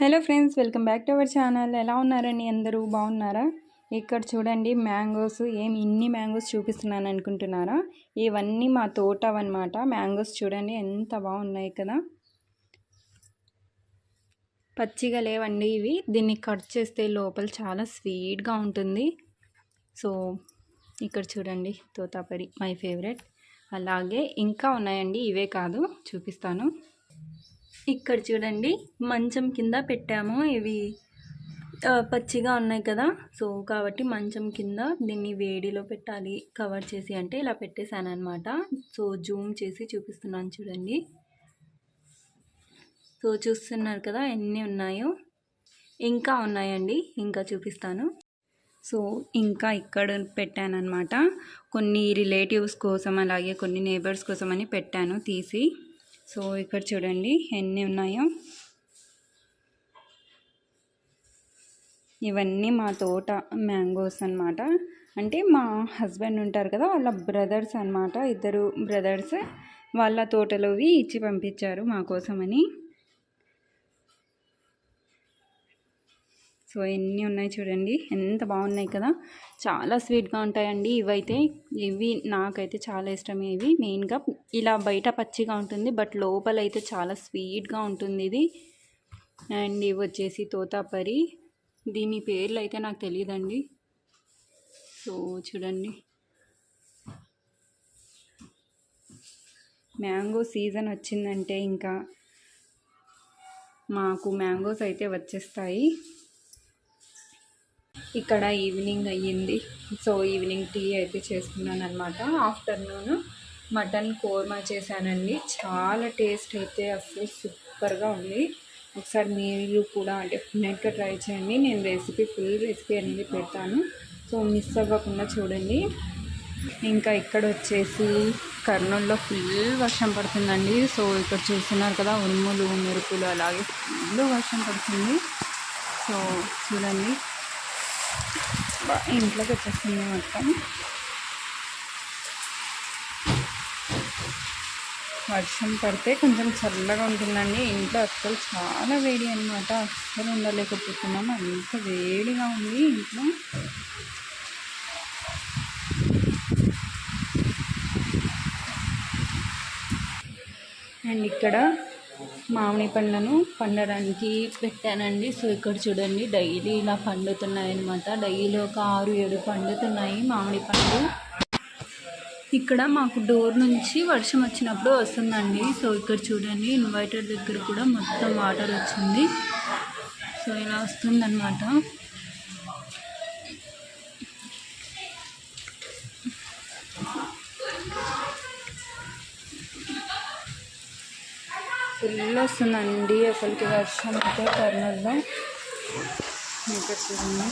Hello friends, welcome back to our channel. ఎలా ఉన్నారండి? అందరూ బాగున్నారా? ఇక్కడ చూడండి, మ్యాంగోస్. ఇన్ని మ్యాంగోస్ చూపిస్తున్నాను అనుకుంటున్నారా? ఇవన్నీ మా తోటవన్నమాట. మ్యాంగోస్ చూడండి ఎంత బాగున్నాయి కదా. పచ్చిగా లేవండి ఇవి. దీన్ని కట్ చేస్తే లోపల చాలా స్వీట్గా ఉంటుంది. సో ఇక్కడ చూడండి, తోతాపరి మై ఫేవరెట్. అలాగే ఇంకా ఉన్నాయండి, ఇవే కాదు, చూపిస్తాను. ఇక్కడ చూడండి, మంచం కింద పెట్టాము. ఇవి పచ్చిగా ఉన్నాయి కదా, సో కాబట్టి మంచం కింద దీన్ని వేడిలో పెట్టాలి కవర్ చేసి అంటే ఇలా పెట్టేశాను అనమాట. సో జూమ్ చేసి చూపిస్తున్నాను చూడండి. సో చూస్తున్నారు కదా ఎన్ని ఉన్నాయో. ఇంకా ఉన్నాయండి, ఇంకా చూపిస్తాను. సో ఇంకా ఇక్కడ పెట్టాను అనమాట. కొన్ని రిలేటివ్స్ కోసం అలాగే కొన్ని నేబర్స్ కోసం అని పెట్టాను తీసి. సో ఇక్కడ చూడండి ఎన్ని ఉన్నాయో. ఇవన్నీ మా తోట మ్యాంగోస్ అన్నమాట. అంటే మా హస్బెండ్ ఉంటారు కదా, వాళ్ళ బ్రదర్స్ అన్నమాట. ఇద్దరు బ్రదర్స్ వాళ్ళ తోటలోవి ఇచ్చి పంపించారు మా కోసమని. సో ఎన్ని ఉన్నాయి చూడండి, ఎంత బాగున్నాయి కదా. చాలా స్వీట్గా ఉంటాయండి ఇవైతే. ఇవి నాకైతే చాలా ఇష్టం. ఇవి మెయిన్గా ఇలా బయట పచ్చిగా ఉంటుంది, బట్ లోపలైతే చాలా స్వీట్గా ఉంటుంది ఇది. అండ్ ఇవి వచ్చేసి తోతాపరి. దీని పేర్లు అయితే నాకు తెలియదండి. సో చూడండి, మ్యాంగో సీజన్ వచ్చిందంటే ఇంకా మాకు మ్యాంగోస్ అయితే వచ్చేస్తాయి. ఇక్కడ ఈవినింగ్ అయ్యింది. సో ఈవినింగ్ టీ అయితే చేసుకున్నాను అనమాట. ఆఫ్టర్నూన్ మటన్ కోర్మా చేశానండి. చాలా టేస్ట్ అయితే అసలు సూపర్గా ఉంది. ఒకసారి మీరు కూడా డెఫినెట్గా ట్రై చేయండి. నేను ఫుల్ రెసిపీ అనేది పెడతాను, సో మిస్ అవ్వకుండా చూడండి. ఇంకా ఇక్కడ వచ్చేసి కర్నూలులో ఫుల్ వర్షం పడుతుందండి. సో ఇక్కడ చూస్తున్నారు కదా, ఉరుములు మెరుపులు అలాగే ఫుల్ వర్షం పడుతుంది. సో చూడండి, ఇంట్లోకి వచ్చేస్తుంది మొత్తం. వర్షం పడితే కొంచెం చల్లగా ఉంటుందండి. ఇంట్లో అస్సలు చాలా వేడి అనమాట. అస్సలు ఉండలేకపోతున్నాం, అంత వేడిగా ఉంది ఇంట్లో. అండ్ ఇక్కడ మామిడి పండ్లను పండడానికి పెట్టానండి. సో ఇక్కడ చూడండి, డైలీ ఇలా పండుతున్నాయి అన్నమాట. డైలీ ఒక 6-7 పండుతున్నాయి మామిడి పండ్లు. ఇక్కడ మాకు డోర్ నుంచి వర్షం వచ్చినప్పుడు వస్తుందండి. సో ఇక్కడ చూడండి, ఇన్వర్టర్ దగ్గర కూడా మొత్తం వాటర్ వచ్చింది. సో ఇలా వస్తుందన్నమాట. ఫుల్ వస్తుందండి అసలుకి వర్షం అయితే కర్నూలులో. ఇక్కడ చూడండి.